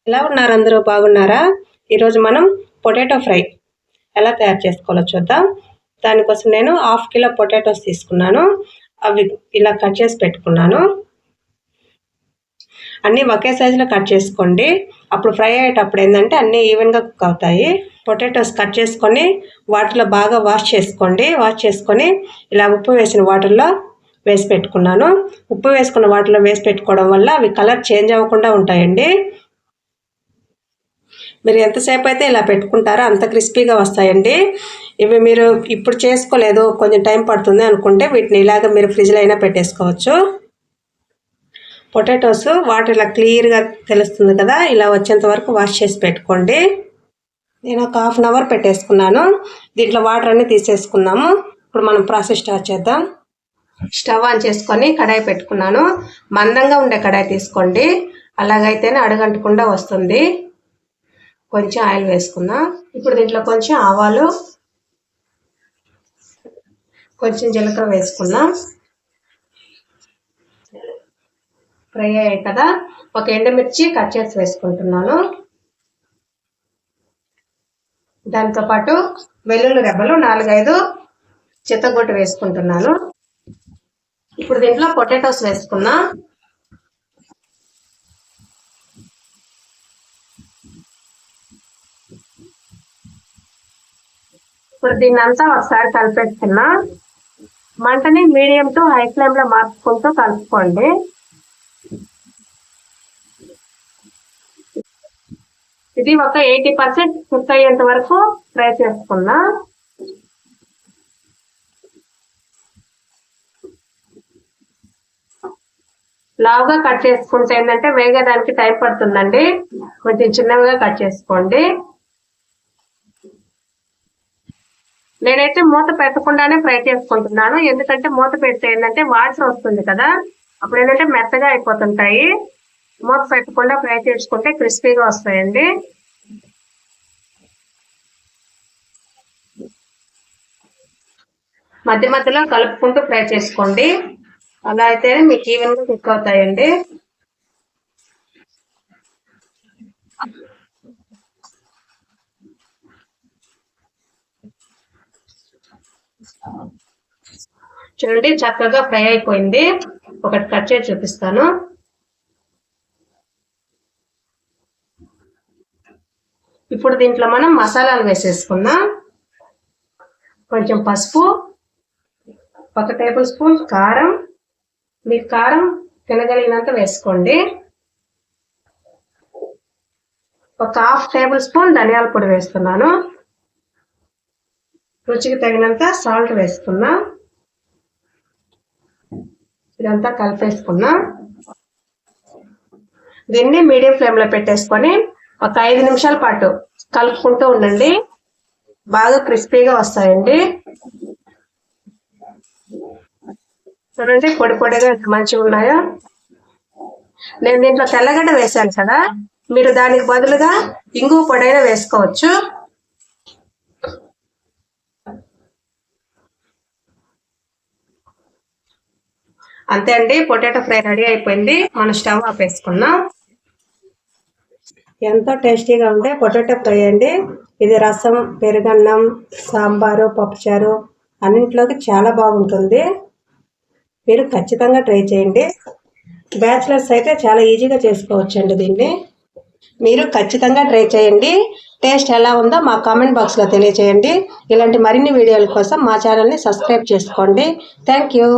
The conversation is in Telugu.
ఎలా ఉన్నారు? అందరూ బాగున్నారా? ఈరోజు మనం పొటాటో ఫ్రై ఎలా తయారు చేసుకోవాలో చూద్దాం. దానికోసం నేను 1/2 కిలో పొటాటోస్ తీసుకున్నాను. అవి ఇలా కట్ చేసి పెట్టుకున్నాను. అన్నీ ఒకే సైజులో కట్ చేసుకోండి. అప్పుడు ఫ్రై అయ్యేటప్పుడు ఏంటంటే అన్నీ ఈవెన్గా కుక్ అవుతాయి. పొటాటోస్ కట్ చేసుకొని వాటిలో బాగా వాష్ చేసుకోండి. వాష్ చేసుకొని ఇలా ఉప్పు వేసిన వాటర్లో వేసి పెట్టుకున్నాను. ఉప్పు వేసుకున్న వాటర్లో వేసి పెట్టుకోవడం వల్ల అవి కలర్ చేంజ్ అవ్వకుండా ఉంటాయండి. మీరు ఎంతసేపు అయితే ఇలా పెట్టుకుంటారో అంత క్రిస్పీగా వస్తాయండి. ఇవి మీరు ఇప్పుడు చేసుకోలేదు, కొంచెం టైం పడుతుంది అనుకుంటే వీటిని ఇలాగ మీరు ఫ్రిడ్జ్లో అయినా పెట్టేసుకోవచ్చు. పొటాటోస్ వాటర్ ఇలా క్లియర్గా తెలుస్తుంది కదా, ఇలా వచ్చేంత వరకు వాష్ చేసి పెట్టుకోండి. నేను ఒక 1/2 అవర్ పెట్టేసుకున్నాను. దీంట్లో వాటర్ అన్నీ తీసేసుకున్నాము. ఇప్పుడు మనం ప్రాసెస్ స్టార్ట్ చేద్దాం. స్టవ్ ఆన్ చేసుకొని కడాయి పెట్టుకున్నాను. మందంగా ఉండే కడాయి తీసుకోండి, అలాగైతేనే అడుగంటకుండా వస్తుంది. కొంచెం ఆయిల్ వేసుకుందాం. ఇప్పుడు దీంట్లో కొంచెం ఆవాలు, కొంచెం జీలకర్ర వేసుకుందాం. ఫ్రై అయ్యాయి కదా, ఒక ఎండుమిర్చి కట్ చేసి వేసుకుంటున్నాను. దాంతోపాటు వెల్లుల్లి రెబ్బలు 4-5 చిత్తగొట్టు వేసుకుంటున్నాను. ఇప్పుడు దీంట్లో పొటాటోస్ వేసుకుందాం. ఇప్పుడు దీన్ని అంతా ఒకసారి కలిపేస్తున్నా. మంటని మీడియం టు హై ఫ్లేమ్లో మార్చుకుంటూ కలుపుకోండి. ఇది ఒక 80% కుక్ అయ్యేంత వరకు ఫ్రై చేసుకున్నా. లావుగా కట్ చేసుకుంటే ఏంటంటే వేగడానికి టైం పడుతుందండి. కొంచెం చిన్నగా కట్ చేసుకోండి. నేనైతే మూత పెట్టకుండానే ఫ్రై చేసుకుంటున్నాను, ఎందుకంటే మూత పెడితే ఏంటంటే వాసన వస్తుంది కదా, అప్పుడు ఏంటంటే మెత్తగా అయిపోతుంటాయి. మూత పెట్టకుండా ఫ్రై చేసుకుంటే క్రిస్పీగా వస్తాయండి. మధ్య మధ్యలో కలుపుకుంటూ ఫ్రై చేసుకోండి, అలా అయితేనే మీకు ఈవెన్గా కుక్ అవుతాయండి. చూడండి, చక్కగా ఫ్రై అయిపోయింది. ఒకటి కట్ చేసి చూపిస్తాను. ఇప్పుడు దీంట్లో మనం మసాలాలు వేసేసుకుందాం. కొంచెం పసుపు, 1 టేబుల్ స్పూన్ కారం, మీరు కారం తినగలిగినంత వేసుకోండి. ఒక 1/2 టేబుల్ స్పూన్ ధనియాల పొడి వేస్తున్నాను. రుచికి తగినంత సాల్ట్ వేసుకున్నా. ఇదంతా కలిపేసుకున్నా. దీన్ని మీడియం ఫ్లేమ్లో పెట్టేసుకొని ఒక 5 నిమిషాల పాటు కలుపుకుంటూ ఉండండి. బాగా క్రిస్పీగా వస్తాయండి. చూడండి, పొడి పొడిగా ఎంత మంచిగా ఉన్నాయో. నేను దీంట్లో తెల్లగడ్డ వేసాను కదా, మీరు దానికి బదులుగా ఇంగువ పొడైనా వేసుకోవచ్చు. అంతే అండి, పొటాటో ఫ్రై రెడీ అయిపోయింది. మనం స్టవ్ ఆపేసుకున్నాం. ఎంతో టేస్టీగా ఉండే పొటాటో ఫ్రై అండి. ఇది రసం, పెరుగన్నం, సాంబారు, పప్పుచారు అన్నింటిలోకి చాలా బాగుంటుంది. మీరు ఖచ్చితంగా ట్రై చేయండి. బ్యాచిలర్స్ అయితే చాలా ఈజీగా చేసుకోవచ్చండి దీన్ని. మీరు ఖచ్చితంగా ట్రై చేయండి. టేస్ట్ ఎలా ఉందో మా కామెంట్ బాక్స్లో తెలియచేయండి. ఇలాంటి మరిన్ని వీడియోల కోసం మా ఛానల్ని సబ్స్క్రైబ్ చేసుకోండి. Thank you.